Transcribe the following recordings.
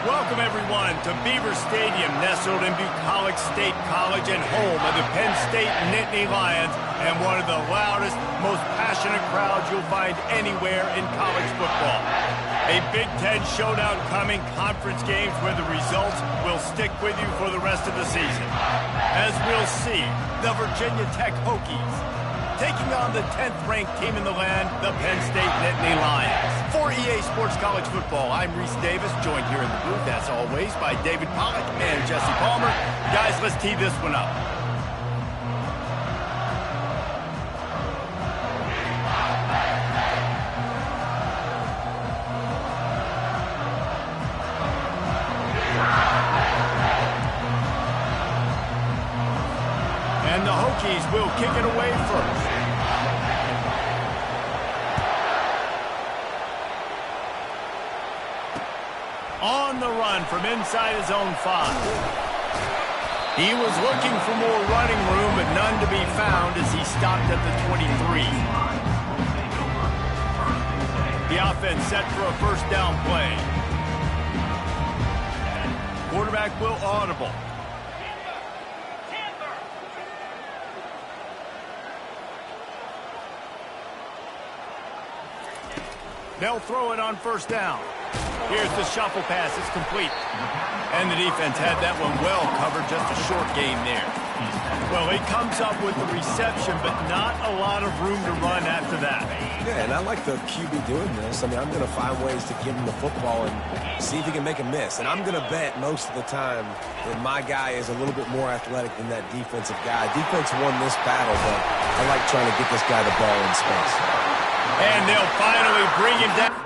Welcome, everyone, to Beaver Stadium, nestled in Bucolic State College and home of the Penn State Nittany Lions, and one of the loudest, most passionate crowds you'll find anywhere in college football. A Big Ten showdown coming, conference games where the results will stick with you for the rest of the season. As we'll see, the Virginia Tech Hokies taking on the 10th-ranked team in the land, the Penn State Nittany Lions. For EA Sports College Football, I'm Reese Davis, joined here in the booth, as always, by David Pollack and Jesse Palmer. Guys, let's tee this one up. And the Hokies will kick it away first. On the run from inside his own 5. He was looking for more running room, but none to be found as he stopped at the 23. The offense set for a first down play. Quarterback will audible. They'll throw it on first down. Here's the shuffle pass. It's complete. And the defense had that one well covered. Just a short gain there. Well, he comes up with the reception, but not a lot of room to run after that. Yeah, and I like the QB doing this. I mean, I'm going to find ways to give him the football and see if he can make a miss. And I'm going to bet most of the time that my guy is a little bit more athletic than that defensive guy. Defense won this battle, but I like trying to get this guy the ball in space. And they'll finally bring him down.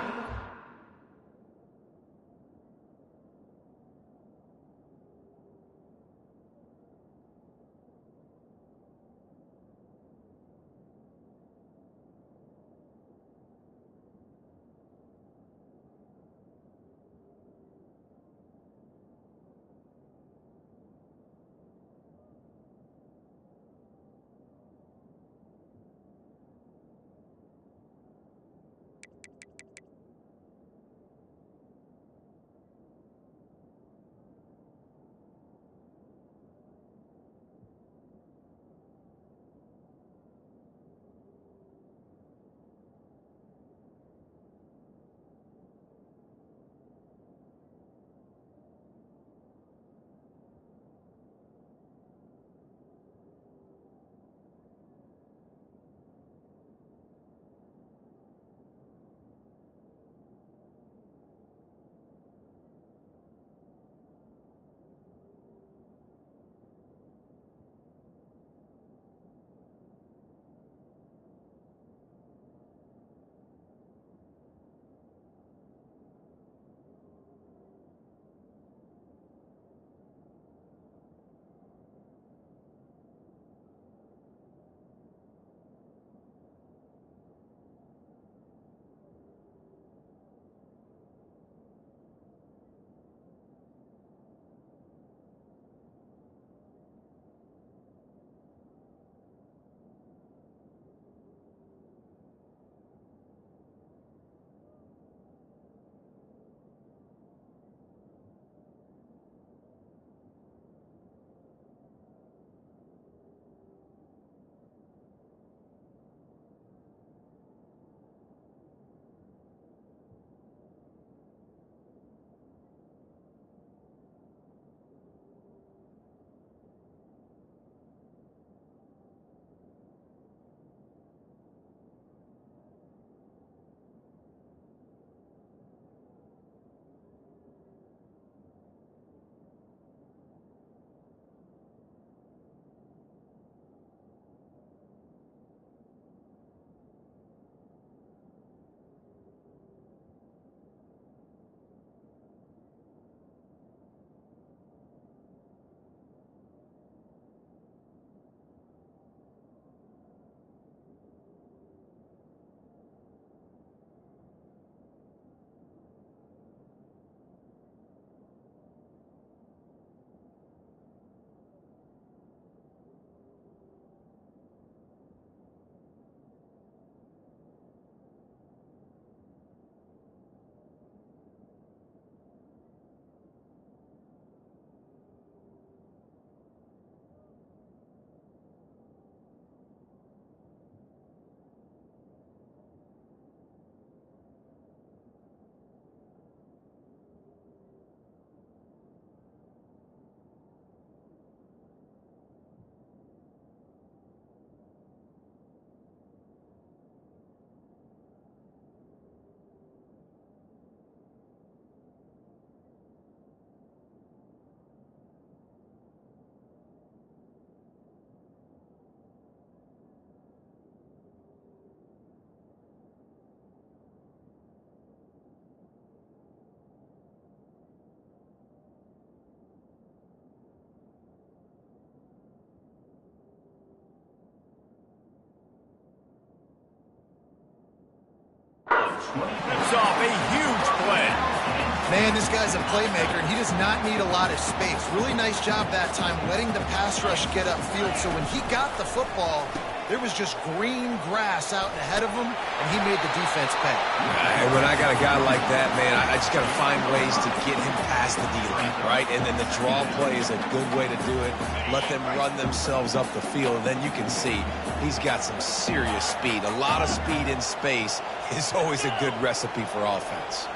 Rips off a huge play. Man, this guy's a playmaker, and he does not need a lot of space. Really nice job that time letting the pass rush get upfield. So when he got the football, there was just green grass out ahead of him, and he made the defense pay. And when I got a guy like that, man, I just got to find ways to get him past the D-line, right? And then the draw play is a good way to do it. Let them run themselves up the field, and then you can see he's got some serious speed. A lot of speed in space is always a good recipe for offense.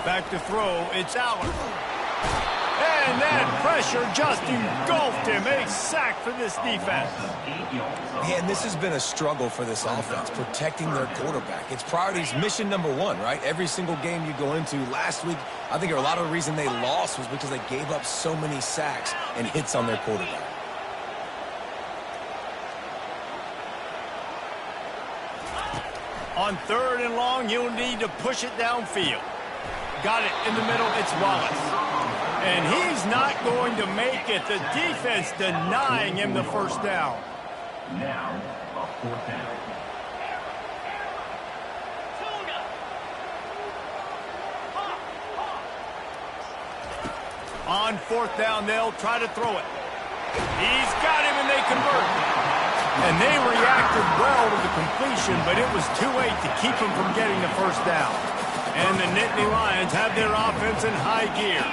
Back to throw, it's Aller. And that pressure just engulfed him. A sack for this defense. And this has been a struggle for this offense, protecting their quarterback. It's priorities mission number one, right? Every single game you go into. Last week, I think a lot of the reason they lost was because they gave up so many sacks and hits on their quarterback. On 3rd and long, you'll need to push it downfield. Got it in the middle, it's Wallace. And he's not going to make it. The defense denying him the first down. Now, a 4th down. On 4th down, they'll try to throw it. He's got him, and they convert. And they reacted well to the completion, but it was too late to keep him from getting the first down. And the Nittany Lions have their offense in high gear.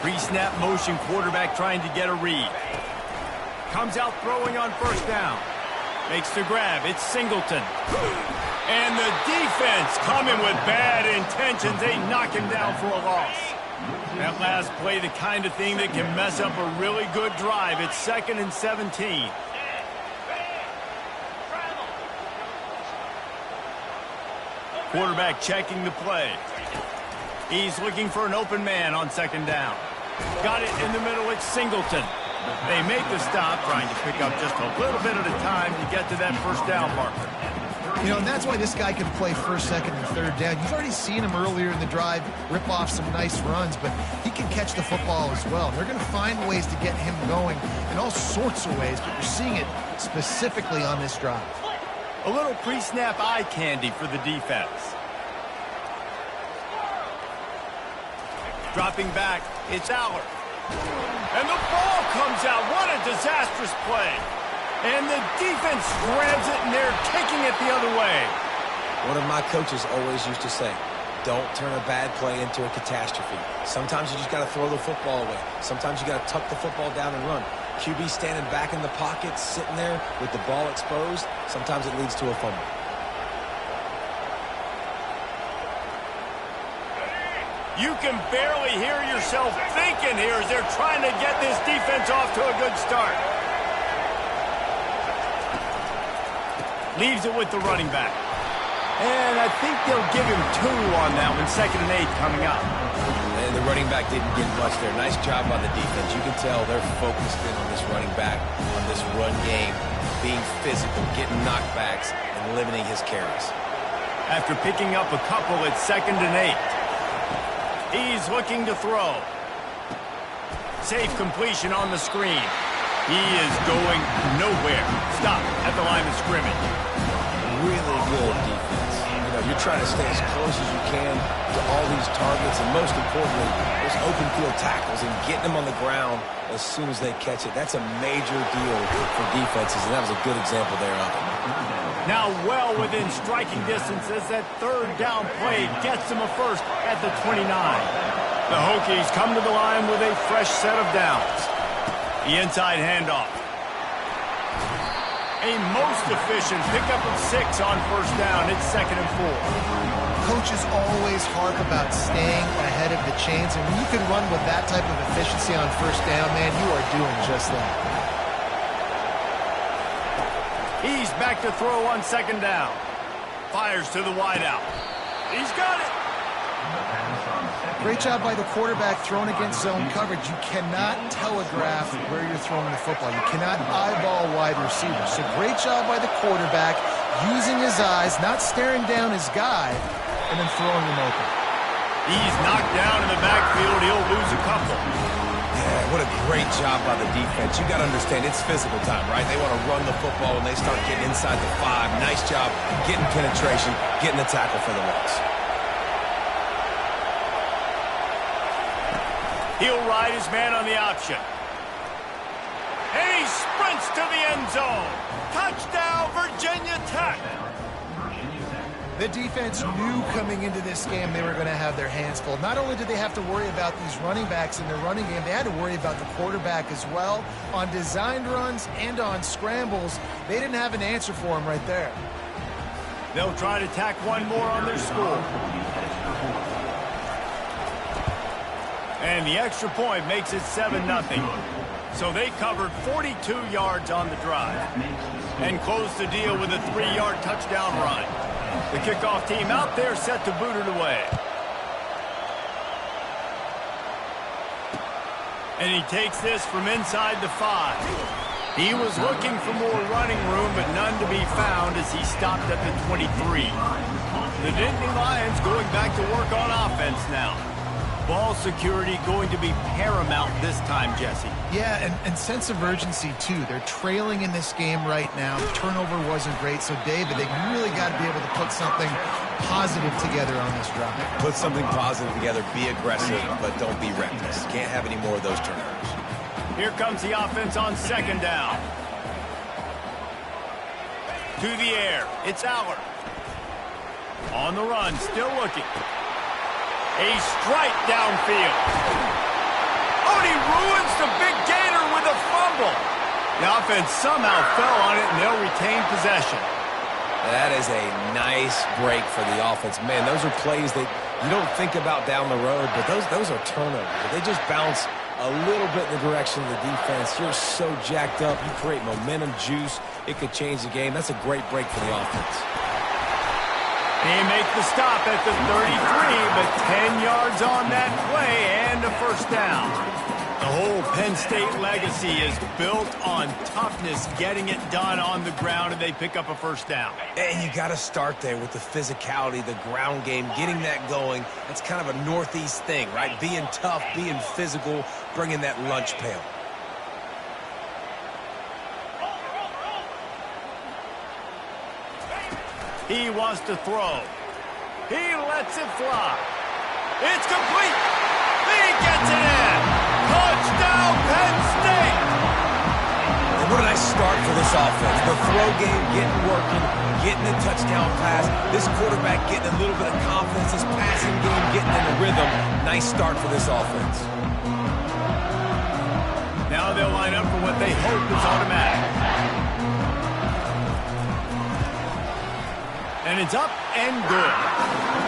Pre-snap motion, quarterback trying to get a read. Comes out throwing on 1st down. Makes the grab. It's Singleton. And the defense coming with bad intentions. They knock him down for a loss. That last play, the kind of thing that can mess up a really good drive. It's 2nd and 17. Quarterback checking the play. He's looking for an open man on 2nd down. Got it in the middle, it's Singleton. They make the stop, trying to pick up just a little bit at a time to get to that first down marker. You know, and that's why this guy can play 1st, 2nd, and 3rd down. You've already seen him earlier in the drive rip off some nice runs, but he can catch the football as well. They're going to find ways to get him going in all sorts of ways, but you're seeing it specifically on this drive. A little pre-snap eye candy for the defense. Dropping back, it's Aller. And the ball comes out. What a disastrous play. And the defense grabs it, and they're taking it the other way. One of my coaches always used to say, don't turn a bad play into a catastrophe. Sometimes you just got to throw the football away. Sometimes you got to tuck the football down and run. QB standing back in the pocket, sitting there with the ball exposed. Sometimes it leads to a fumble. You can barely hear yourself thinking here as they're trying to get this defense off to a good start. Leaves it with the running back. And I think they'll give him 2 on that one. 2nd and 8 coming up. And the running back didn't get much there. Nice job by the defense. You can tell they're focused in on this running back, on this run game, being physical, getting knockbacks, and limiting his carries. After picking up a couple, it's 2nd and 8. He's looking to throw. Safe completion on the screen. He is going nowhere. Stop at the line of scrimmage. Really good defense. You know, you're trying to stay as close as you can to all these targets, and most importantly, those open field tackles and getting them on the ground as soon as they catch it. That's a major deal for defenses, and that was a good example there of it. Now well within striking distance as that 3rd down play gets them a first at the 29. The Hokies come to the line with a fresh set of downs. The inside handoff. A most efficient pickup of 6 on 1st down. It's 2nd and 4. Coaches always harp about staying ahead of the chains, and when you can run with that type of efficiency on 1st down, man, you are doing just that. He's back to throw on 2nd down. Fires to the wideout. He's got it. Great job by the quarterback throwing against zone coverage. You cannot telegraph where you're throwing the football. You cannot eyeball wide receivers. So great job by the quarterback using his eyes, not staring down his guy, and then throwing him open. He's knocked down in the backfield. He'll lose a couple. Yeah, what a great job by the defense. You got to understand, it's physical time, right? They want to run the football and they start getting inside the 5. Nice job getting penetration, getting the tackle for the loss. He'll ride his man on the option. And he sprints to the end zone. Touchdown, Virginia Tech. The defense knew coming into this game they were going to have their hands full. Not only did they have to worry about these running backs in their running game, they had to worry about the quarterback as well. On designed runs and on scrambles, they didn't have an answer for him right there. They'll try to tack one more on their score. And the extra point makes it 7-0. So they covered 42 yards on the drive and closed the deal with a 3-yard touchdown run. The kickoff team out there set to boot it away. And he takes this from inside the 5. He was looking for more running room, but none to be found as he stopped at the 23. The Nittany Lions going back to work on offense now. Ball security going to be paramount this time, Jesse. Yeah, and sense of urgency, too. They're trailing in this game right now. The turnover wasn't great, so, David, they really got to be able to put something positive together on this drive. Put something positive together, be aggressive, but don't be reckless. Can't have any more of those turnovers. Here comes the offense on 2nd down. To the air, it's Allard. On the run, still looking. A strike downfield. Oh, and he ruins the big gainer with a fumble. The offense somehow fell on it, and they'll retain possession. That is a nice break for the offense. Man, those are plays that you don't think about down the road, but those are turnovers. They just bounce a little bit in the direction of the defense. You're so jacked up. You create momentum, juice. It could change the game. That's a great break for the offense. They make the stop at the 33, but 10 yards on that play and a first down. The whole Penn State legacy is built on toughness, getting it done on the ground, and they pick up a first down. And you got to start there with the physicality, the ground game, getting that going. That's kind of a Northeast thing, right? Being tough, being physical, bringing that lunch pail. He wants to throw. He lets it fly. It's complete. He gets it in. Touchdown, Penn State. And what a nice start for this offense. The throw game getting working, getting a touchdown pass. This quarterback getting a little bit of confidence. This passing game getting in a rhythm. Nice start for this offense. Now they'll line up for what they hope is automatic. And it's up and good.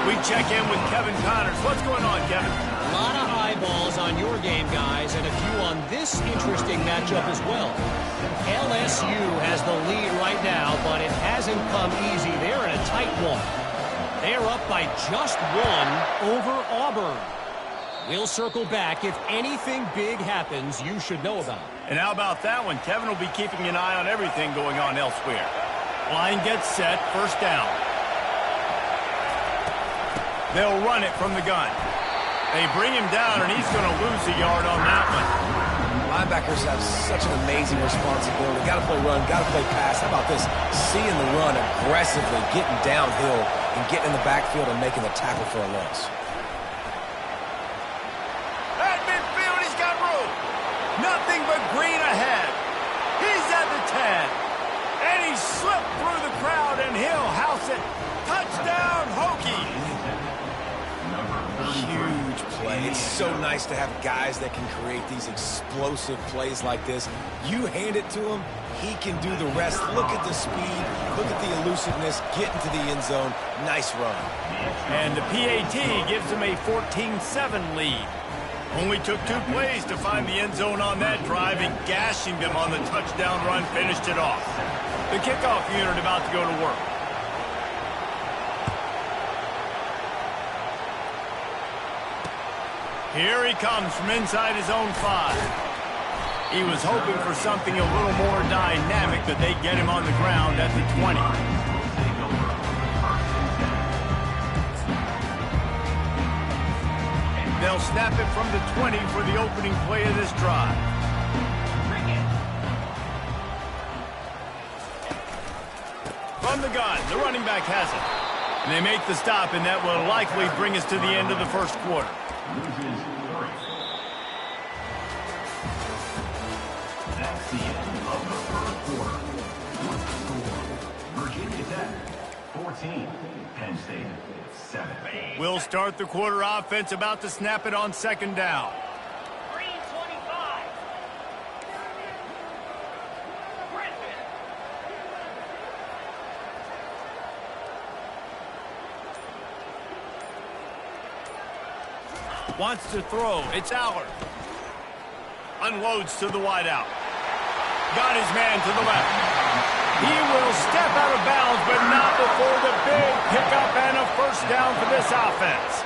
We check in with Kevin Connors. What's going on, Kevin? A lot of eyeballs on your game, guys, and a few on this interesting matchup as well. LSU has the lead right now, but it hasn't come easy. They're in a tight one. They're up by just 1 over Auburn. We'll circle back. If anything big happens, you should know about it. And how about that one? Kevin will be keeping an eye on everything going on elsewhere. Line gets set, first down. They'll run it from the gun. They bring him down, and he's going to lose a yard on that one. Linebackers have such an amazing responsibility. Got to play run, got to play pass. How about this? Seeing the run aggressively, getting downhill, and getting in the backfield and making the tackle for a loss. At midfield, he's got room. Nothing but green ahead. He's at the 10. And he slipped through the crowd, and he'll house it. Touchdown, Hokies. Huge play. It's so nice to have guys that can create these explosive plays like this. You hand it to him, he can do the rest. Look at the speed. Look at the elusiveness. Get into the end zone. Nice run. And the PAT gives him a 14-7 lead. Only took 2 plays to find the end zone on that drive, and gashing them on the touchdown run finished it off. The kickoff unit about to go to work. Here he comes from inside his own 5. He was hoping for something a little more dynamic, but they get him on the ground at the 20. They'll snap it from the 20 for the opening play of this drive. From the gun, the running back has it. And they make the stop, and that will likely bring us to the end of the first quarter. That's the end of the first quarter. Virginia Tech, 14. Penn State, 7. We'll start the quarter offense about to snap it on second down. Wants to throw. It's Allard. Unloads to the wideout. Got his man to the left. He will step out of bounds, but not before the big pickup and a first down for this offense.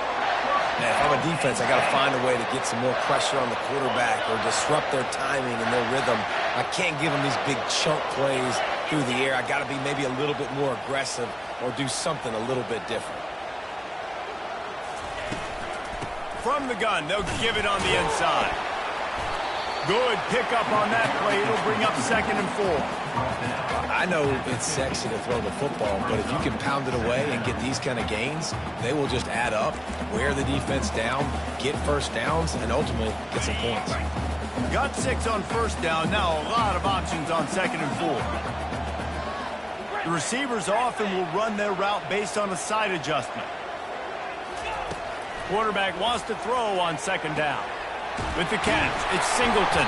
Man, if I'm a defense, I got to find a way to get some more pressure on the quarterback or disrupt their timing and their rhythm. I can't give them these big chunk plays through the air. I got to be maybe a little bit more aggressive or do something a little bit different. From the gun, they'll give it on the inside. Good pickup on that play. It'll bring up 2nd and 4. I know it's sexy to throw the football, but if you can pound it away and get these kind of gains, they will just add up, wear the defense down, get first downs, and ultimately get some points. Got 6 on first down. Now a lot of options on 2nd and 4. The receivers often will run their route based on a side adjustment. Quarterback wants to throw on 2nd down. With the catch, it's Singleton.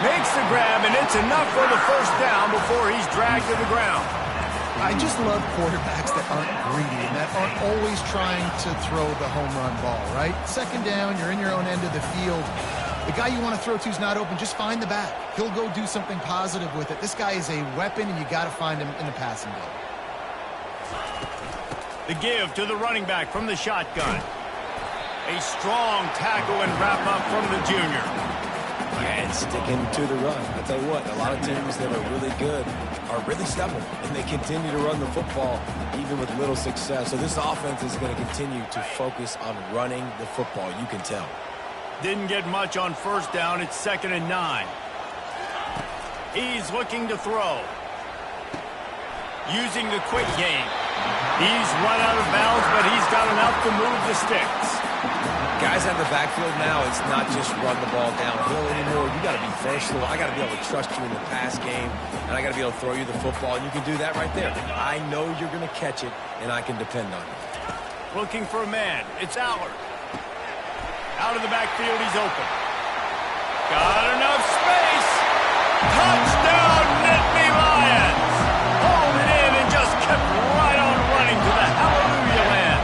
Makes the grab, and it's enough for the first down before he's dragged to the ground. I just love quarterbacks that aren't greedy and that aren't always trying to throw the home run ball, right? 2nd down, you're in your own end of the field. The guy you want to throw to is not open. Just find the back. He'll go do something positive with it. This guy is a weapon, and you got to find him in the passing game. The give to the running back from the shotgun. A strong tackle and wrap up from the junior. And sticking to the run. I tell you what, a lot of teams that are really good are really stubborn, and they continue to run the football even with little success. So this offense is going to continue to focus on running the football. You can tell. Didn't get much on first down. It's 2nd and 9. He's looking to throw. Using the quick game. He's run out of bounds, but he's got enough to move the sticks. Guys at the backfield now, it's not just run the ball downhill anymore. You got to be versatile. I got to be able to trust you in the pass game, and I got to be able to throw you the football, and you can do that right there. I know you're going to catch it, and I can depend on it. Looking for a man. It's Allard. Out of the backfield, he's open. Got enough space. Touchdown, Nittany Lions. Hauled it in and just kept right on running to the hallelujah land.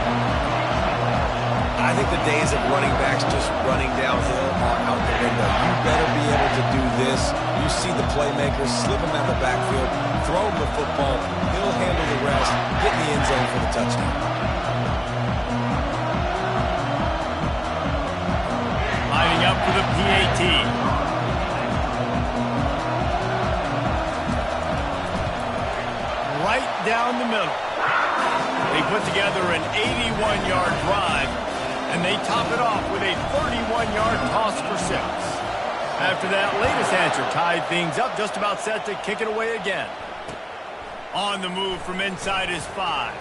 I think the days of running backs just running downhill are out the window. You better be able to do this. You see the playmaker, slip him out of the backfield, throw him the football, he'll handle the rest, get in the end zone for the touchdown. Lining up for the PAT. Right down the middle. They put together an 81-yard drive, and they top it off with a 31-yard toss for 6. After that latest answer tied things up, just about set to kick it away again. On the move from inside his 5.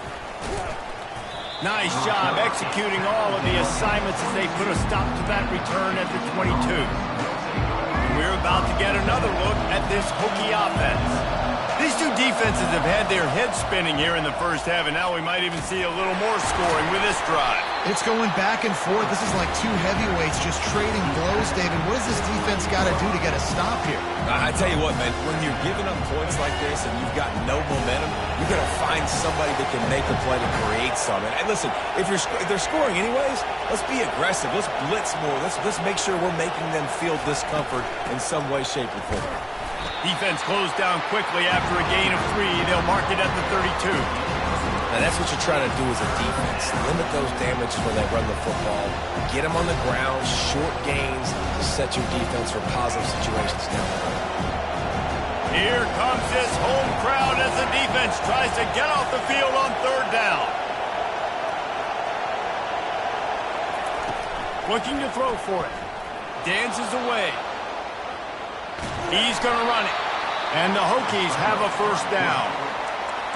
Nice job executing all of the assignments as they put a stop to that return at the 22. And we're about to get another look at this Hokie offense. These two defenses have had their heads spinning here in the first half, and now we might even see a little more scoring with this drive. It's going back and forth. This is like two heavyweights just trading blows, David. What does this defense got to do to get a stop here? I tell you what, man, when you're giving up points like this and you've got no momentum, you got to find somebody that can make a play to create something. And listen, if they're scoring anyways, let's be aggressive. Let's blitz more. Let's make sure we're making them feel discomfort in some way, shape, or form. Defense closed down quickly after a gain of 3. They'll mark it at the 32. And that's what you're trying to do as a defense. Limit those damages when they run the football. Get them on the ground, short gains to set your defense for positive situations down the road. Here comes this home crowd as the defense tries to get off the field on 3rd down. Looking to throw for it. Dances away. He's going to run it. And the Hokies have a first down.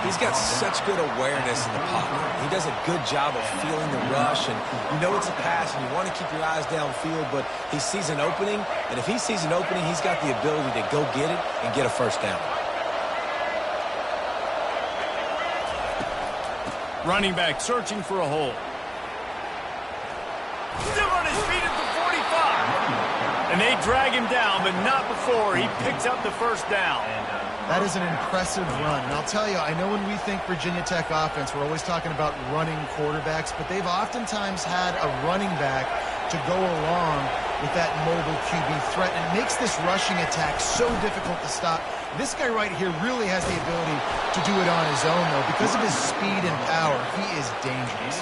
He's got such good awareness in the pocket. He does a good job of feeling the rush, and you know it's a pass, and you want to keep your eyes downfield, but he sees an opening, and if he sees an opening, he's got the ability to go get it and get a first down. Running back searching for a hole. Still on his feet at the 45. And they drag him down, but not before he picks up the first down. That is an impressive run. And I'll tell you, I know when we think Virginia Tech offense, we're always talking about running quarterbacks, but they've oftentimes had a running back to go along with that mobile QB threat. And it makes this rushing attack so difficult to stop. This guy right here really has the ability to do it on his own, though. Because of his speed and power, he is dangerous.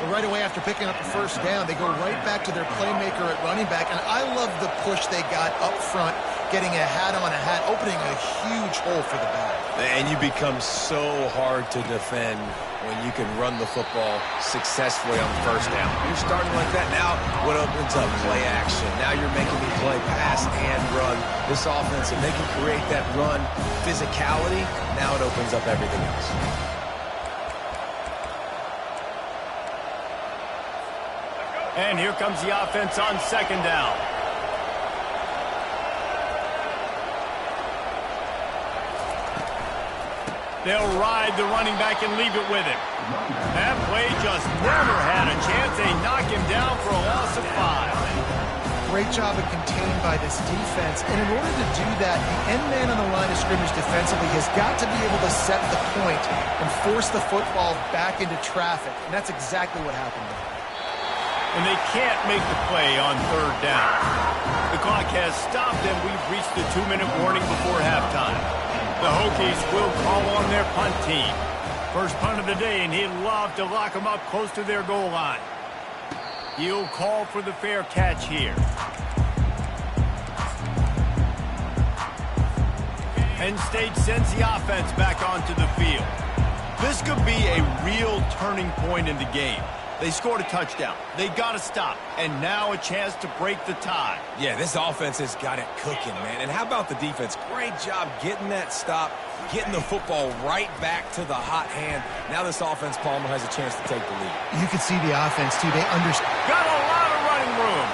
But right away after picking up the first down, they go right back to their playmaker at running back. And I love the push they got up front, getting a hat on a hat, opening a huge hole for the back. And you become so hard to defend when you can run the football successfully on the first down. You're starting like that now. What opens up? Play action. Now you're making me play pass and run. This offense, if they can create that run physicality, now it opens up everything else. And here comes the offense on second down. They'll ride the running back and leave it with him. That play just never had a chance. They knock him down for a loss of 5. Great job of contained by this defense. And in order to do that, the end man on the line of scrimmage defensively has got to be able to set the point and force the football back into traffic. And that's exactly what happened there. And they can't make the play on third down. The clock has stopped, and we've reached the 2-minute warning before halftime. The Hokies will call on their punt team. First punt of the day, and he'd love to lock them up close to their goal line. He'll call for the fair catch here. Penn State sends the offense back onto the field. This could be a real turning point in the game. They scored a touchdown. They got to stop. And now a chance to break the tie. Yeah, this offense has got it cooking, man. And how about the defense? Great job getting that stop, getting the football right back to the hot hand. Now this offense, Palmer, has a chance to take the lead. You can see the offense, too. They understand. Got a lot of running room.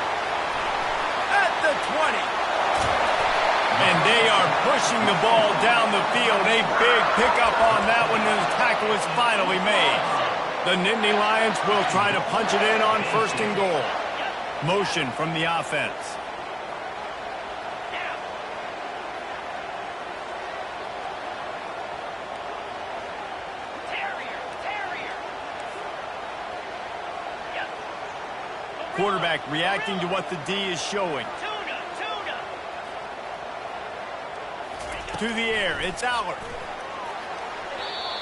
At the 20. And they are pushing the ball down the field. A big pickup on that one, and the tackle is finally made. The Nittany Lions will try to punch it in on first and goal. Motion from the offense. Quarterback reacting to what the D is showing. To the air, it's Aller.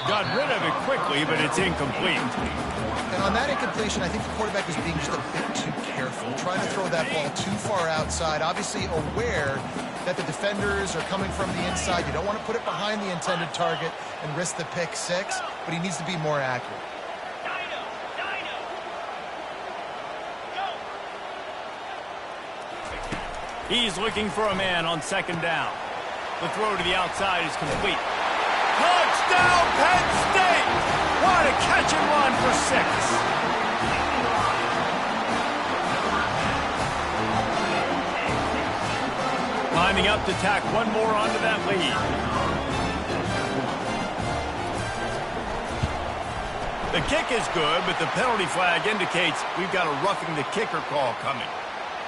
Got rid of it quickly, but it's incomplete. And on that incompletion, I think the quarterback was being just a bit too careful, trying to throw that ball too far outside, obviously aware that the defenders are coming from the inside. You don't want to put it behind the intended target and risk the pick six, but he needs to be more accurate. He's looking for a man on second down. The throw to the outside is complete. Touchdown, Penn State! What a catch and run for 6. Lining up to tack one more onto that lead. The kick is good, but the penalty flag indicates we've got a roughing the kicker call coming.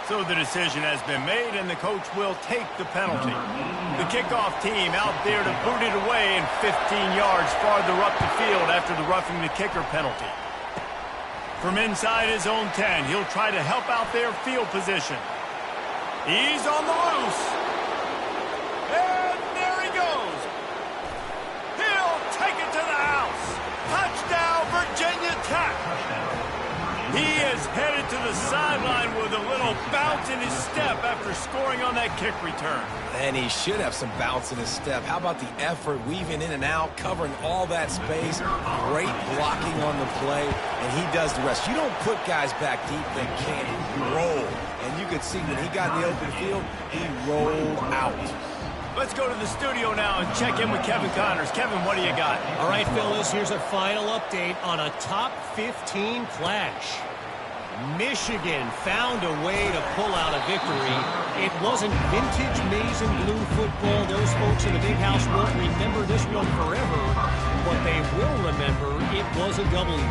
So the decision has been made, and the coach will take the penalty. The kickoff team out there to boot it away and 15 yards farther up the field after the roughing the kicker penalty. From inside his own 10, he'll try to help out their field position. He's on the loose. And there he goes. He'll take it to the house. Touchdown, Virginia Tech. He is is headed to the sideline with a little bounce in his step after scoring on that kick return. And he should have some bounce in his step. How about the effort, weaving in and out, covering all that space, great blocking on the play, and he does the rest. You don't put guys back deep that can't roll. And you could see when he got in the open field, he rolled out. Let's go to the studio now and check in with Kevin Connors. Kevin, what do you got? All right, Phyllis, here's a final update on a top 15 clash. Michigan found a way to pull out a victory. It wasn't vintage maize and blue football. Those folks in the big house won't remember this one forever, but they will remember it was a W.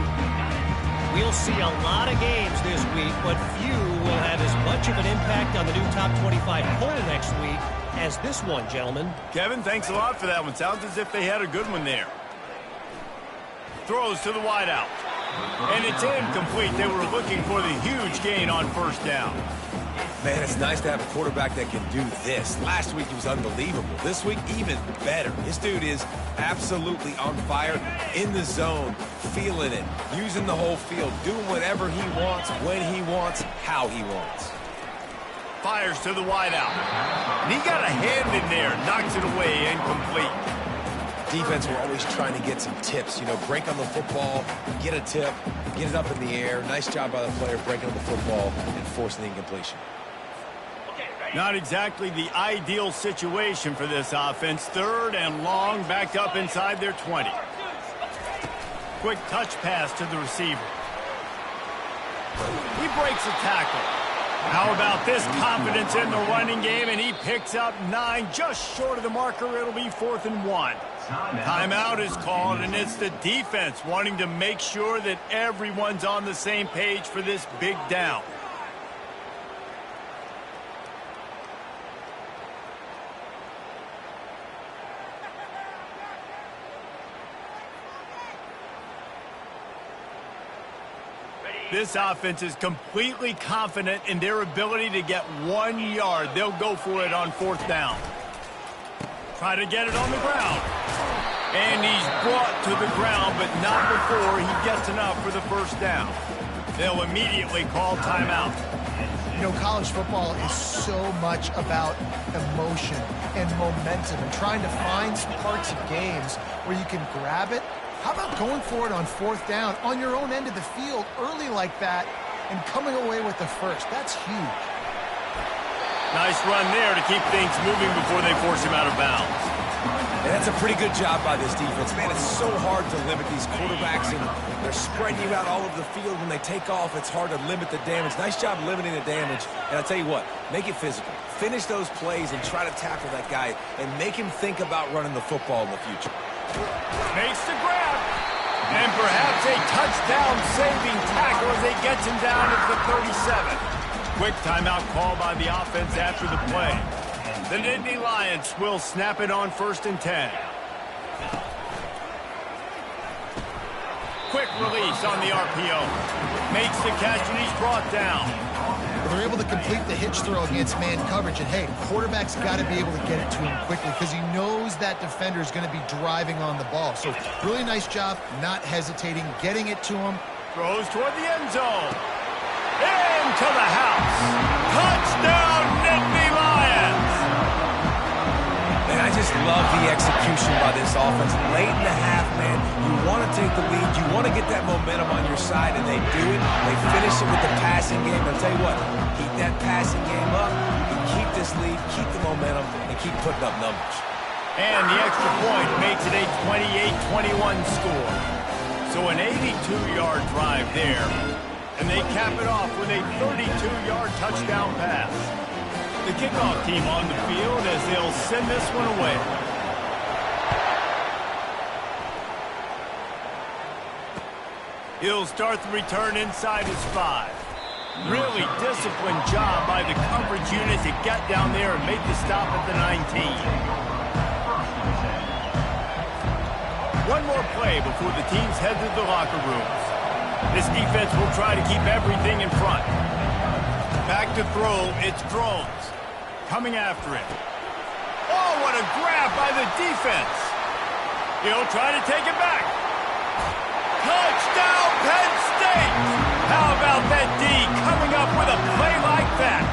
We'll see a lot of games this week, but few will have as much of an impact on the new top 25 poll next week as this one, gentlemen. Kevin, thanks a lot for that one. Sounds as if they had a good one there. Throws to the wideout. And it's incomplete. They were looking for the huge gain on first down. Man, it's nice to have a quarterback that can do this. Last week he was unbelievable. This week, even better. This dude is absolutely on fire, in the zone, feeling it, using the whole field, doing whatever he wants, when he wants, how he wants. Fires to the wideout. And he got a hand in there, knocks it away, incomplete. Defense, we're always trying to get some tips. You know, break on the football, get a tip, get it up in the air. Nice job by the player breaking on the football and forcing the incompletion. Not exactly the ideal situation for this offense. Third and long, backed up inside their 20. Quick touch pass to the receiver. He breaks a tackle. How about this confidence in the running game? And he picks up 9, just short of the marker. It'll be 4th and 1. Timeout is called, and it's the defense wanting to make sure that everyone's on the same page for this big down. This offense is completely confident in their ability to get 1 yard. They'll go for it on 4th down. Try to get it on the ground. And he's brought to the ground, but not before he gets enough for the first down. They'll immediately call timeout. You know, college football is so much about emotion and momentum and trying to find parts of games where you can grab it. How about going for it on 4th down on your own end of the field early like that and coming away with the first? That's huge. Nice run there to keep things moving before they force him out of bounds. And that's a pretty good job by this defense. Man, it's so hard to limit these quarterbacks, and they're spreading you out all over the field. When they take off, it's hard to limit the damage. Nice job limiting the damage. And I'll tell you what, make it physical. Finish those plays and try to tackle that guy and make him think about running the football in the future. Makes the grab. And perhaps a touchdown-saving tackle as he gets him down at the 37. Quick timeout call by the offense after the play. The Nittany Lions will snap it on 1st and 10. Quick release on the RPO. Makes the catch and he's brought down. They're able to complete the hitch throw against man coverage. And, hey, quarterback's got to be able to get it to him quickly because he knows that defender is going to be driving on the ball. So really nice job not hesitating, getting it to him. Throws toward the end zone. Into the house. Touchdown, Nittany Lions. And I just love the execution by this offense. Late in the half, man, you want to take the lead. You want to get that momentum on your side, and they do it. They finish it with the passing game. I'll tell you what, keep that passing game up. You keep this lead, keep the momentum, and keep putting up numbers. And the extra point makes it a 28-21 score. So an 82-yard drive there. And they cap it off with a 32-yard touchdown pass. The kickoff team on the field as they'll send this one away. He'll start the return inside his 5. Really disciplined job by the coverage unit to get down there and make the stop at the 19. One more play before the teams head to the locker rooms. This defense will try to keep everything in front. Back to throw, it's Drones. Coming after it. Oh, what a grab by the defense. He'll try to take it back. Touchdown, Penn State! How about that D coming up with a play like that?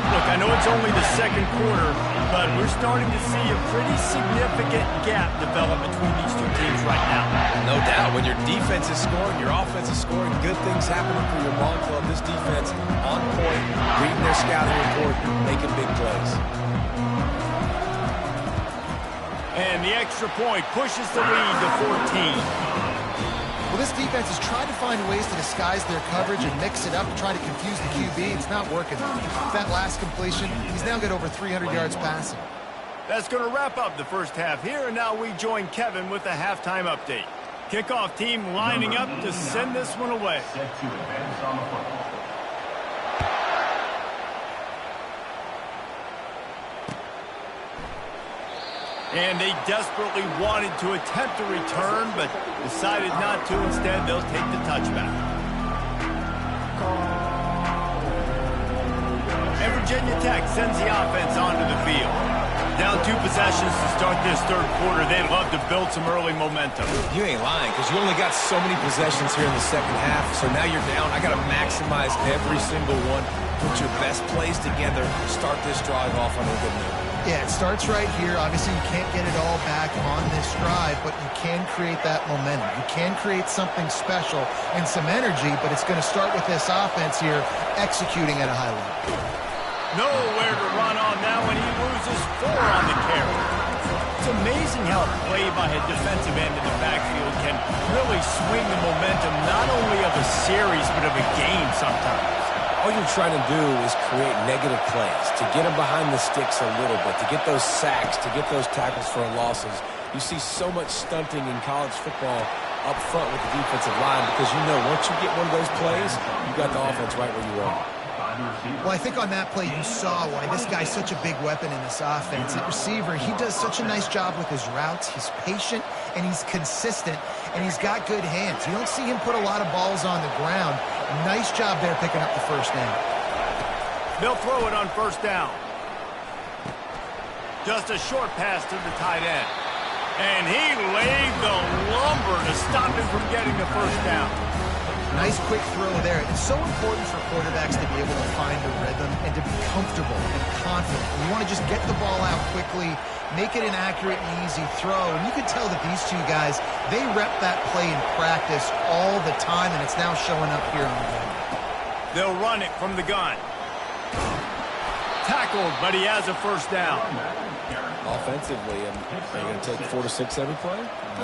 Look, I know it's only the second quarter, but we're starting to see a pretty significant gap develop between these two teams right now. No doubt. When your defense is scoring, your offense is scoring, good things happening for your ball club. This defense on point, reading their scouting report, making big plays. And the extra point pushes the lead to 14. Well, this defense has tried to find ways to disguise their coverage and mix it up to try to confuse the QB. It's not working. That last completion, he's now got over 300 yards passing. That's going to wrap up the first half here, and now we join Kevin with the halftime update. Kickoff team lining up to send this one away. Set to advance on the football. And they desperately wanted to attempt a return, but decided not to. Instead, they'll take the touchback. And Virginia Tech sends the offense onto the field. Down 2 possessions to start this third quarter. They'd love to build some early momentum. You ain't lying, because you only got so many possessions here in the second half, so now you're down. I got to maximize every single one. Put your best plays together. Start this drive off on a good note. Yeah, it starts right here. Obviously, you can't get it all back on this drive, but you can create that momentum. You can create something special and some energy, but it's going to start with this offense here executing at a high level. Nowhere to run on now when he loses 4 on the carry. It's amazing how a play by a defensive end in the backfield can really swing the momentum not only of a series but of a game sometimes. All you're trying to do is create negative plays, to get them behind the sticks a little bit, to get those sacks, to get those tackles for losses. You see so much stunting in college football up front with the defensive line because you know once you get one of those plays, you got the offense right where you want. Well, I think on that play you saw why this guy's such a big weapon in this offense. At receiver, he does such a nice job with his routes. He's patient, and he's consistent, and he's got good hands. You don't see him put a lot of balls on the ground. Nice job there picking up the first down. They'll throw it on first down. Just a short pass to the tight end. And he laid the lumber to stop him from getting the first down. Nice quick throw there. It's so important for quarterbacks to be able to find a rhythm and to be comfortable and confident. You want to just get the ball out quickly, make it an accurate and easy throw. And you can tell that these two guys, they rep that play in practice all the time, and it's now showing up here on the game. They'll run it from the gun. Tackled, but he has a first down. Offensively, are you going to take 4 to 6 every play?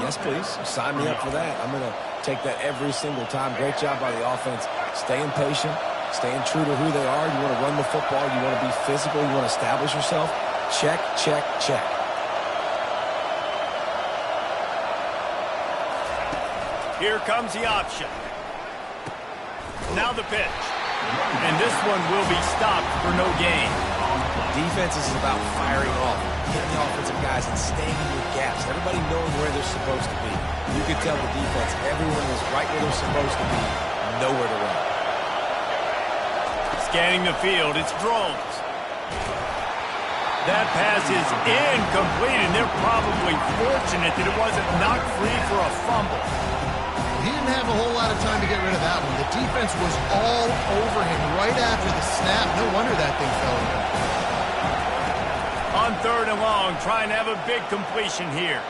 Yes, please. Sign me up for that. I'm going to take that every single time. Great job by the offense. Staying patient, staying true to who they are. You want to run the football. You want to be physical. You want to establish yourself. Check, check, check. Here comes the option. Now the pitch. And this one will be stopped for no gain. Defense is about firing off, hitting the offensive guys and staying in your gaps. Everybody knowing where they're supposed to be. You could tell the defense, everyone was right where they're supposed to be, nowhere to run. Scanning the field, it's drones. That pass is incomplete, and they're probably fortunate that it wasn't knocked free for a fumble. He didn't have a whole lot of time to get rid of that one. The defense was all over him right after the snap. No wonder that thing fell in. On 3rd and long, trying to have a big completion here.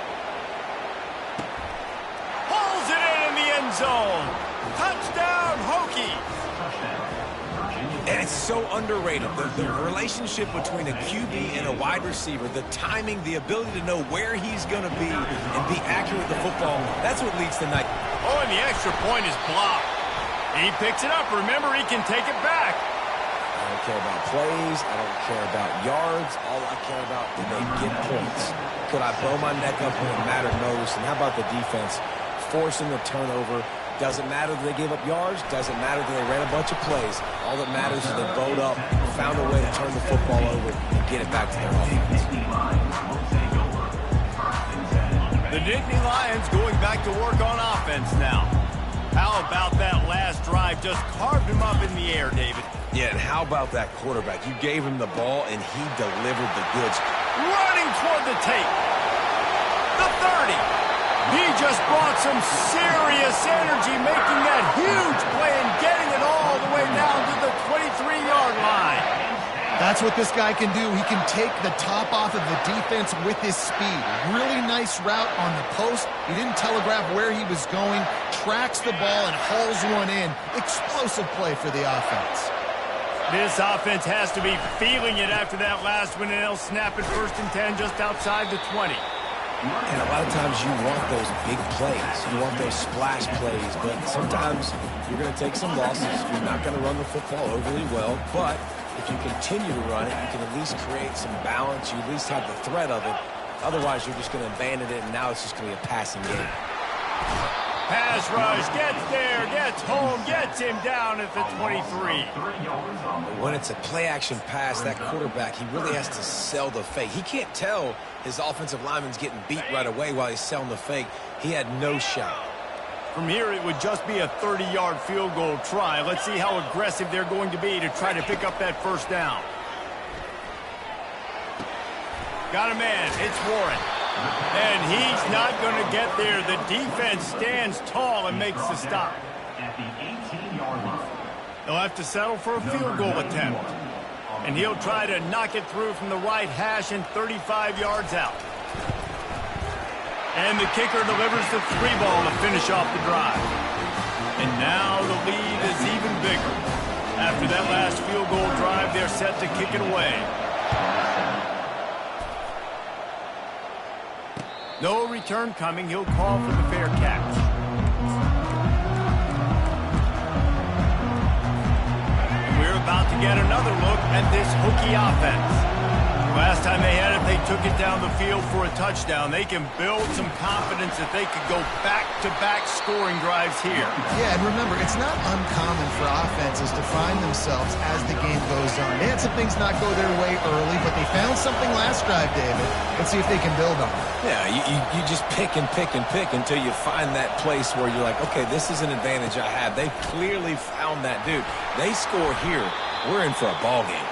Pulls it in the end zone. Touchdown, Hokies. And it's so underrated. The relationship between a QB and a wide receiver, the timing, the ability to know where he's going to be and be accurate with the football, that's what leads to night. Oh, and the extra point is blocked. He picks it up. Remember, he can take it back. I don't care about plays. I don't care about yards. All I care about is they get points. Could I blow my neck up when it mattered most? And how about the defense? Forcing the turnover. Doesn't matter that they gave up yards. Doesn't matter that they ran a bunch of plays. All that matters is they bowed up, found a way to turn the football over, and get it back to their offense. The Nittany Lions going back to work on offense now. How about that last drive? Just carved him up in the air, David. Yeah, and how about that quarterback? You gave him the ball, and he delivered the goods. Running toward the tape. The 30. He just brought some serious energy, making that huge play and getting it all the way down to the 23-yard line. That's what this guy can do. He can take the top off of the defense with his speed. Really nice route on the post. He didn't telegraph where he was going, tracks the ball, and hauls one in. Explosive play for the offense. This offense has to be feeling it after that last one, and they'll snap it 1st and 10 just outside the 20. And a lot of times you want those big plays. You want those splash plays, but sometimes you're going to take some losses. You're not going to run the football overly well, but if you continue to run it, you can at least create some balance. You at least have the threat of it. Otherwise, you're just going to abandon it, and now it's just going to be a passing game. Pass rush, gets there, gets home, gets him down at the 23. When it's a play-action pass, that quarterback, he really has to sell the fake. He can't tell his offensive lineman's getting beat right away while he's selling the fake. He had no shot. From here, it would just be a 30-yard field goal try. Let's see how aggressive they're going to be to try to pick up that 1st down. Got a man. It's Warren. And he's not going to get there. The defense stands tall and makes the stop. At the 18-yard line. They'll have to settle for a field goal attempt. And he'll try to knock it through from the right hash and 35 yards out. And the kicker delivers the 3-ball to finish off the drive. And now the lead is even bigger. After that last field goal drive, they're set to kick it away. No return coming. He'll call for the fair catch. And we're about to get another look at this Hokie offense. Last time they had it, they took it down the field for a touchdown. They can build some confidence that they could go back-to-back scoring drives here. Yeah, and remember, it's not uncommon for offenses to find themselves as the game goes on. They had some things not go their way early, but they found something last drive, David. Let's see if they can build on it. Yeah, you just pick and pick and pick until you find that place where you're like, okay, this is an advantage I have. They clearly found that dude. They score here. We're in for a ball game.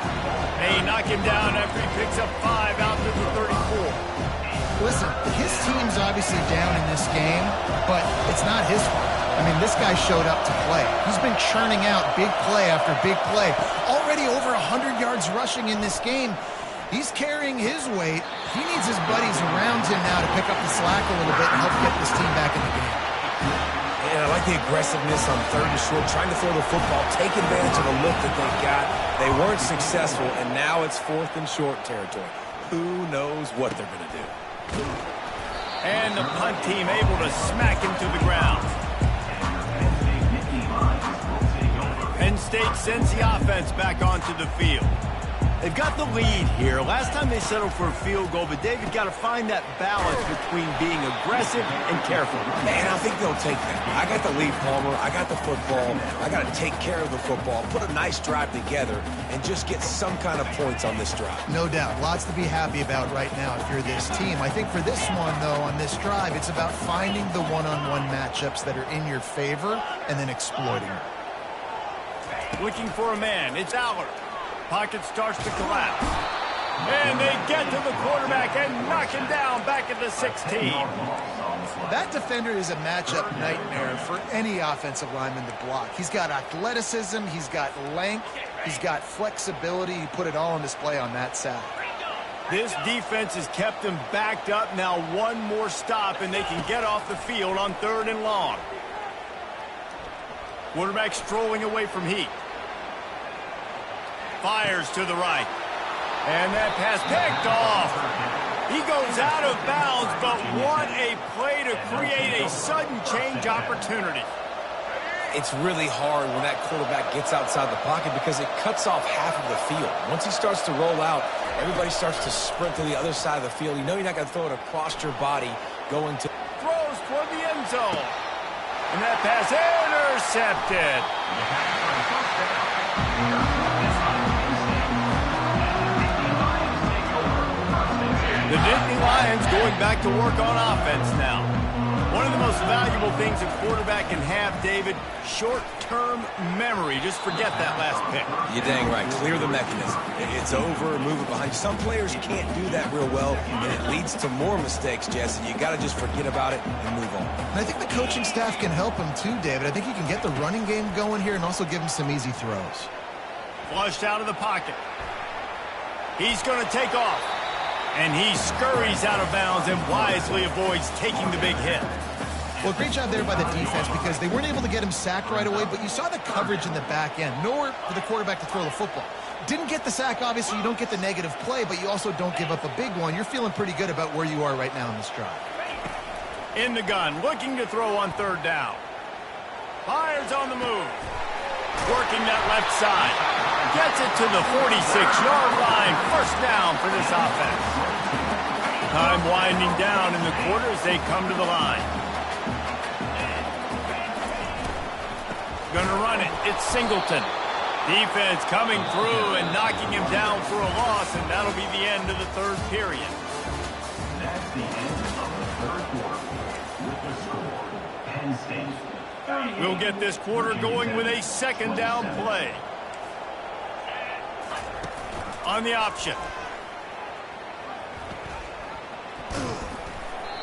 They knock him down after he picks up 5 out to the 34. Listen, his team's obviously down in this game, but it's not his fault. I mean, this guy showed up to play. He's been churning out big play after big play. Already over 100 yards rushing in this game. He's carrying his weight. He needs his buddies around him now to pick up the slack a little bit and help get this team back in the game. And I like the aggressiveness on 3rd and short, trying to throw the football, take advantage of the look that they got. They weren't successful, and now it's 4th and short territory. Who knows what they're going to do? And the punt team able to smack him to the ground. Penn State sends the offense back onto the field. They've got the lead here. Last time they settled for a field goal, but David got to find that balance between being aggressive and careful. Man, I think they'll take that. I got the lead, Palmer. I got the football. I got to take care of the football, put a nice drive together, and just get some kind of points on this drive. No doubt. Lots to be happy about right now if you're this team. I think for this one, though, on this drive, it's about finding the one-on-one matchups that are in your favor and then exploiting them. Looking for a man. It's Aller. Pocket starts to collapse. And they get to the quarterback and knock him down back at the 16. That defender is a matchup nightmare for any offensive lineman to block. He's got athleticism, he's got length, he's got flexibility. He put it all on display on that side. This defense has kept them backed up. Now one more stop and they can get off the field on 3rd and long. Quarterback strolling away from Heat. Fires to the right. And that pass picked off. He goes out of bounds, but what a play to create a sudden change opportunity. It's really hard when that quarterback gets outside the pocket because it cuts off half of the field. Once he starts to roll out, everybody starts to sprint to the other side of the field. You know you're not going to throw it across your body going to... Throws toward the end zone. And that pass intercepted. The Nittany Lions going back to work on offense now. One of the most valuable things a quarterback can have, David, short-term memory. Just forget that last pick. You're dang right. Clear the mechanism. It's over, move it behind you. Some players can't do that real well, and it leads to more mistakes, Jesse. You got to just forget about it and move on. And I think the coaching staff can help him too, David. I think he can get the running game going here and also give him some easy throws. Flushed out of the pocket. He's going to take off. And he scurries out of bounds and wisely avoids taking the big hit. Well, great job there by the defense because they weren't able to get him sacked right away, but you saw the coverage in the back end. Nowhere for the quarterback to throw the football. Didn't get the sack, obviously. You don't get the negative play, but you also don't give up a big one. You're feeling pretty good about where you are right now in this drive. In the gun, looking to throw on third down. Fires on the move. Working that left side. Gets it to the 46-yard line. First down for this offense. Time winding down in the quarter as they come to the line. Gonna run it. It's Singleton. Defense coming through and knocking him down for a loss, and that'll be the end of the third period. That's the end of the third quarter. With the score, Penn State. We'll get this quarter going with a second down play. On the option.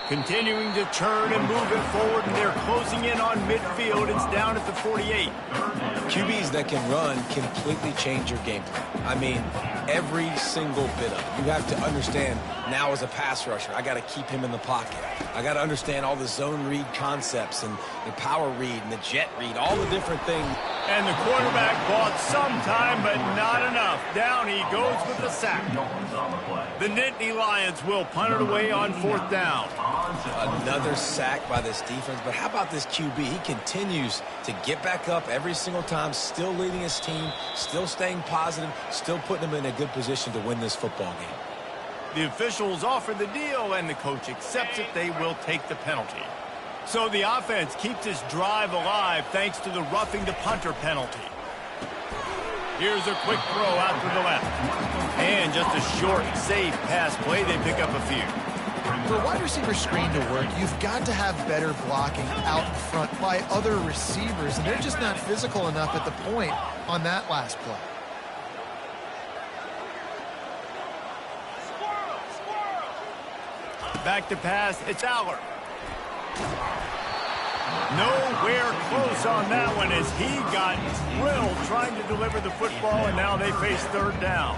Continuing to turn and move it forward, and they're closing in on midfield. It's down at the 48. QBs that can run completely change your game plan. I mean, every single bit of it. You have to understand now as a pass rusher, I got to keep him in the pocket. I got to understand all the zone read concepts and the power read and the jet read, all the different things. And the quarterback bought some time, but not enough. Down he goes with the sack. The Nittany Lions will punt it away on fourth down. Another sack by this defense, but how about this QB? He continues to get back up every single time, still leading his team, still staying positive, still putting him in a good position to win this football game. The officials offer the deal, and the coach accepts it. They will take the penalty. So the offense keeps this drive alive thanks to the roughing the punter penalty. Here's a quick throw out to the left. And just a short, safe pass play. They pick up a few. For a wide receiver screen to work, you've got to have better blocking out in front by other receivers, and they're just not physical enough at the point on that last play. Back to pass, it's Aller. Nowhere close on that one as he got drilled trying to deliver the football, and now they face third down.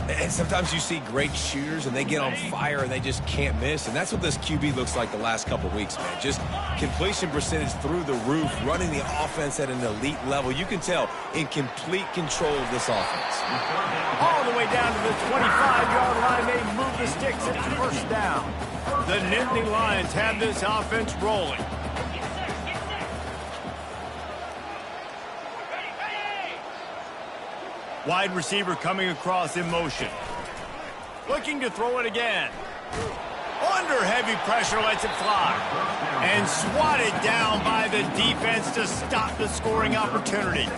And sometimes you see great shooters, and they get on fire, and they just can't miss. And that's what this QB looks like the last couple weeks, man. Just completion percentage through the roof, running the offense at an elite level. You can tell in complete control of this offense. All the way down to the 25-yard line. They move the sticks at first down. The Nittany Lions have this offense rolling. Wide receiver coming across in motion. Looking to throw it again. Under heavy pressure, lets it fly. And swatted down by the defense to stop the scoring opportunity.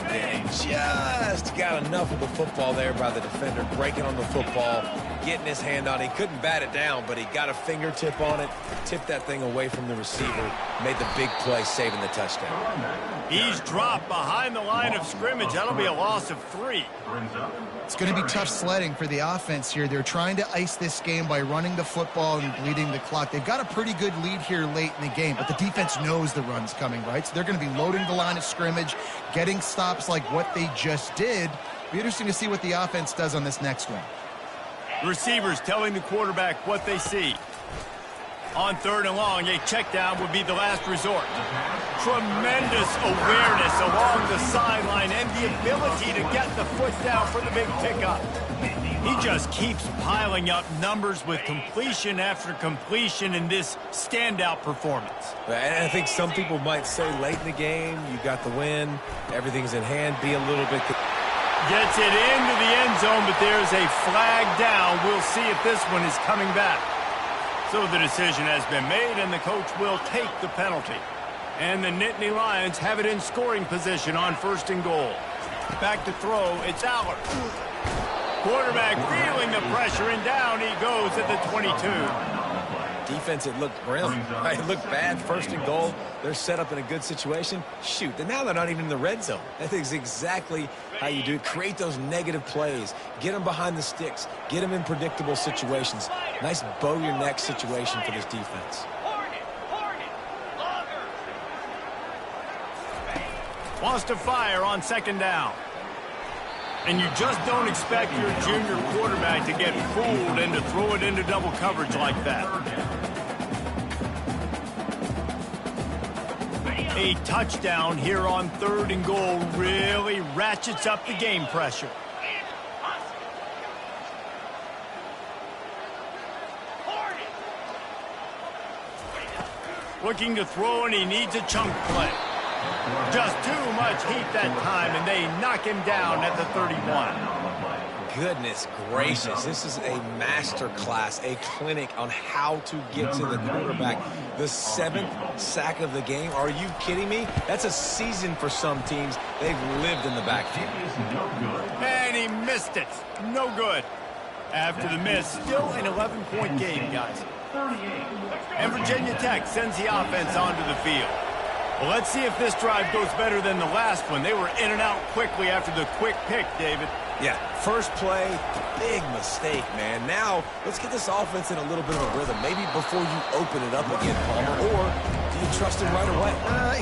They just got enough of the football there by the defender, breaking on the football, getting his hand on it. He couldn't bat it down, but he got a fingertip on it, tipped that thing away from the receiver, made the big play, saving the touchdown. He's dropped behind the line of scrimmage. That'll be a loss of 3. It's going to be tough sledding for the offense here. They're trying to ice this game by running the football and bleeding the clock. They've got a pretty good lead here late in the game, but the defense knows the run's coming, right? So they're going to be loading the line of scrimmage, getting stops like what they just did. Be interesting to see what the offense does on this next one. Receivers telling the quarterback what they see. On third and long, a check down would be the last resort. Tremendous awareness along the sideline and the ability to get the foot down for the big pickup. He just keeps piling up numbers with completion after completion in this standout performance. And I think some people might say late in the game, you got the win, everything's in hand, be a little bit... Gets it into the end zone, but there's a flag down. We'll see if this one is coming back. So the decision has been made, and the coach will take the penalty. And the Nittany Lions have it in scoring position on first and goal. Back to throw, it's Aller. Quarterback feeling the pressure, and down he goes at the 22. defense, it looked grim. Right? It looked bad, first and goal. They're set up in a good situation. Shoot, and now they're not even in the red zone. That is exactly how you do it. Create those negative plays. Get them behind the sticks. Get them in predictable situations. Nice bow-your-neck situation for this defense. Wants to fire on second down. And you just don't expect your junior quarterback to get fooled and to throw it into double coverage like that. A touchdown here on third and goal really ratchets up the game pressure. Looking to throw, and he needs a chunk play. Just too much heat that time, and they knock him down at the 31. Goodness gracious, this is a master class, a clinic on how to get to the quarterback. The 7th sack of the game. Are you kidding me? That's a season for some teams. They've lived in the backfield. And he missed it. No good. After the miss, still an 11-point game, guys. And Virginia Tech sends the offense onto the field. Well, let's see if this drive goes better than the last one. They were in and out quickly after the quick pick, David. Yeah, first play, big mistake, man. Now, let's get this offense in a little bit of a rhythm. Maybe before you open it up again, Palmer, or do you trust him right away?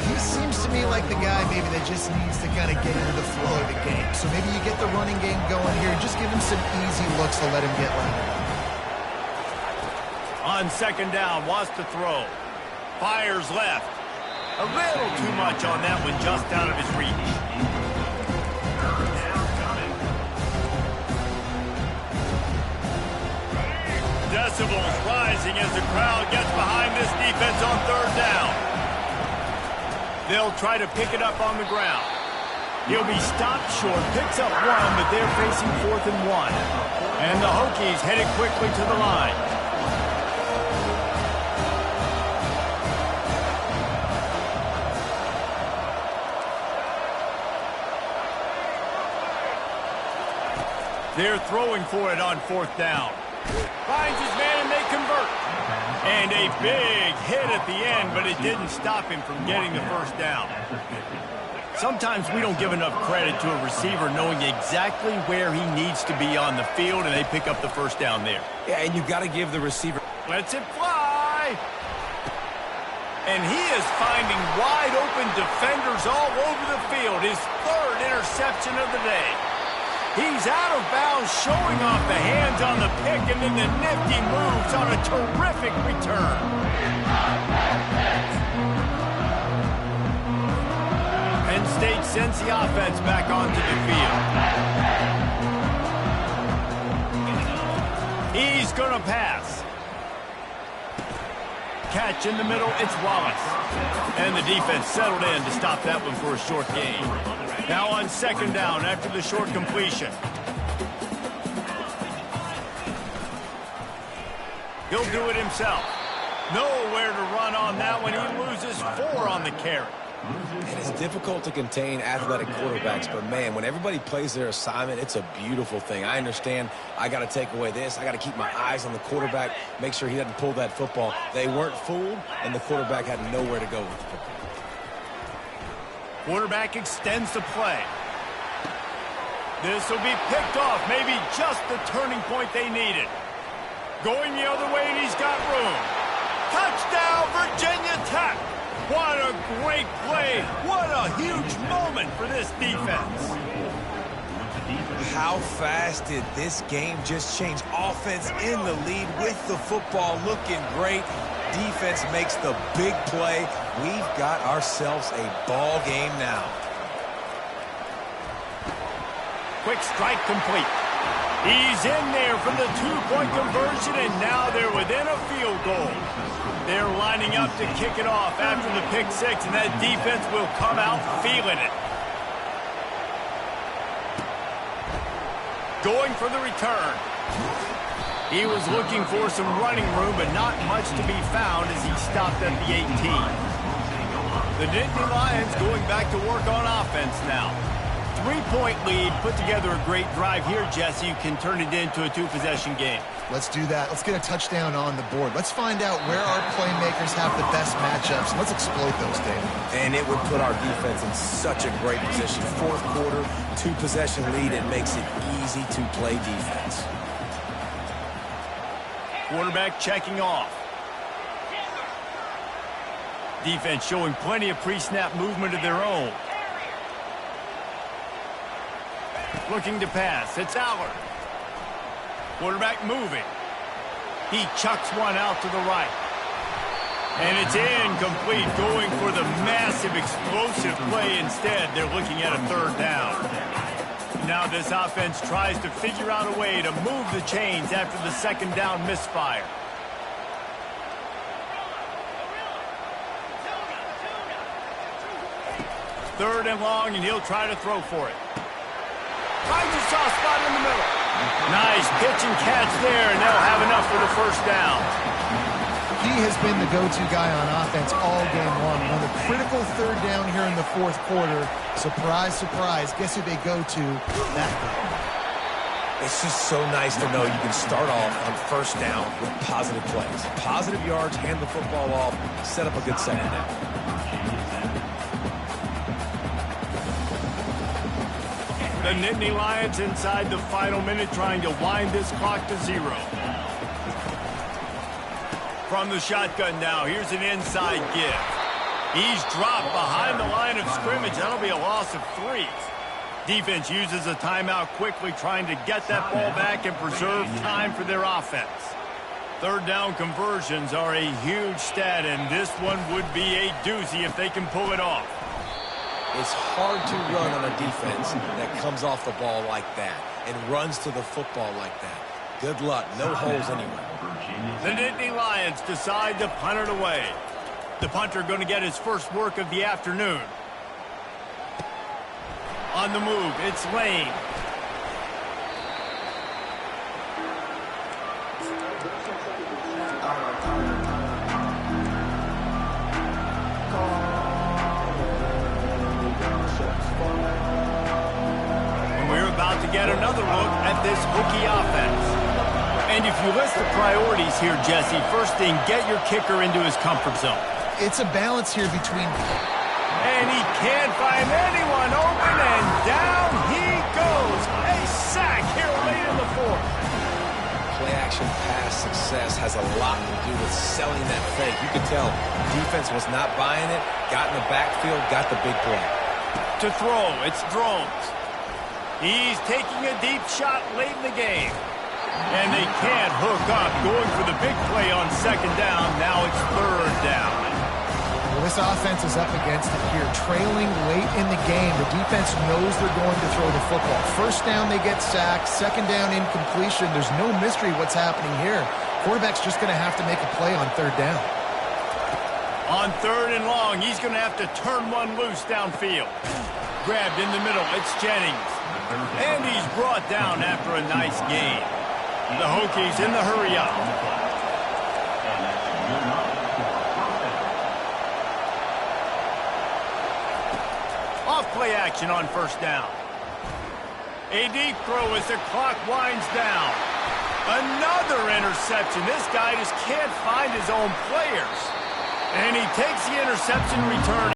He seems to me like the guy maybe that just needs to kind of get into the flow of the game. So maybe you get the running game going here. Just give him some easy looks to let him get landed On on. second down, wants to throw. Fires left. A little too much on that one, just out of his reach. Decibels rising as the crowd gets behind this defense on third down. They'll try to pick it up on the ground. He'll be stopped short, picks up one, but they're facing 4th and 1. And the Hokies headed quickly to the line. They're throwing for it on 4th down. Finds his man and they convert. And a big hit at the end, but it didn't stop him from getting the first down. Sometimes we don't give enough credit to a receiver knowing exactly where he needs to be on the field, and they pick up the first down there. Yeah, and you've got to give the receiver... Lets it fly. And he is finding wide open defenders all over the field. His 3rd interception of the day. He's out of bounds, showing off the hands on the pick, and then the nifty moves on a terrific return. Penn State sends the offense back onto the field. He's going to pass. Catch in the middle, it's Wallace. And the defense settled in to stop that one for a short gain. Now on second down after the short completion. He'll do it himself. Nowhere to run on that one. He loses 4 on the carry. And it's difficult to contain athletic quarterbacks, but man, when everybody plays their assignment, it's a beautiful thing. I understand I got to take away this. I got to keep my eyes on the quarterback, make sure he doesn't pull that football. They weren't fooled, and the quarterback had nowhere to go with the football. Quarterback extends the play. This will be picked off, maybe just the turning point they needed. Going the other way, and he's got room. Touchdown, Virginia Tech! What a great play. What a huge moment for this defense. How fast did this game just change? Offense in the lead with the football looking great. Defense makes the big play. We've got ourselves a ball game now. Quick strike complete. He's in there for the 2-point conversion, and now they're within a field goal. They're lining up to kick it off after the pick 6, and that defense will come out feeling it. Going for the return. He was looking for some running room, but not much to be found as he stopped at the 18. The Nittany Lions going back to work on offense now. 3-point lead, put together a great drive here, Jesse. You can turn it into a 2-possession game. Let's do that. Let's get a touchdown on the board. Let's find out where our playmakers have the best matchups. Let's exploit those, Dave. And it would put our defense in such a great position. Fourth quarter, 2-possession lead. It makes it easy to play defense. Quarterback checking off. Defense showing plenty of pre-snap movement of their own. Looking to pass. It's Allard. Quarterback moving. He chucks one out to the right. And it's incomplete, going for the massive explosive play instead. They're looking at a third down. Now this offense tries to figure out a way to move the chains after the second down misfire. Third and long, and he'll try to throw for it. Finds a soft spot in the middle. Nice pitch and catch there, and they'll have enough for the first down. He has been the go-to guy on offense all game long. On the critical third down here in the fourth quarter, surprise, surprise, guess who they go to? That guy. It's just so nice to know you can start off on first down with positive plays. Positive yards, hand the football off, set up a good second down. The Nittany Lions inside the final minute trying to wind this clock to 0. From the shotgun now, here's an inside give. He's dropped behind the line of scrimmage. That'll be a loss of 3. Defense uses a timeout quickly, trying to get that ball back and preserve time for their offense. Third down conversions are a huge stat, and this one would be a doozy if they can pull it off. It's hard to run on a defense that comes off the ball like that and runs to the football like that. Good luck. No holes anywhere. The Nittany Lions decide to punt it away. The punter going to get his first work of the afternoon. On the move, it's Lane. To get another look at this hooky offense. And if you list the priorities here, Jesse, first thing, get your kicker into his comfort zone. It's a balance here between... And he can't find anyone open, and down he goes. A sack here late in the fourth. Play-action pass success has a lot to do with selling that fake. You could tell defense was not buying it, got in the backfield, got the big play. To throw, it's Drones. He's taking a deep shot late in the game. And they can't hook up, going for the big play on second down. Now it's third down. Well, this offense is up against it here. Trailing late in the game, the defense knows they're going to throw the football. First down, they get sacked. Second down, incompletion. There's no mystery what's happening here. Quarterback's just going to have to make a play on third down. On third and long, he's going to have to turn one loose downfield. Grabbed in the middle, it's Jennings. And he's brought down after a nice gain. The Hokies in the hurry up. Off play action on first down. A deep throw as the clock winds down. Another interception. This guy just can't find his own players. And he takes the interception return.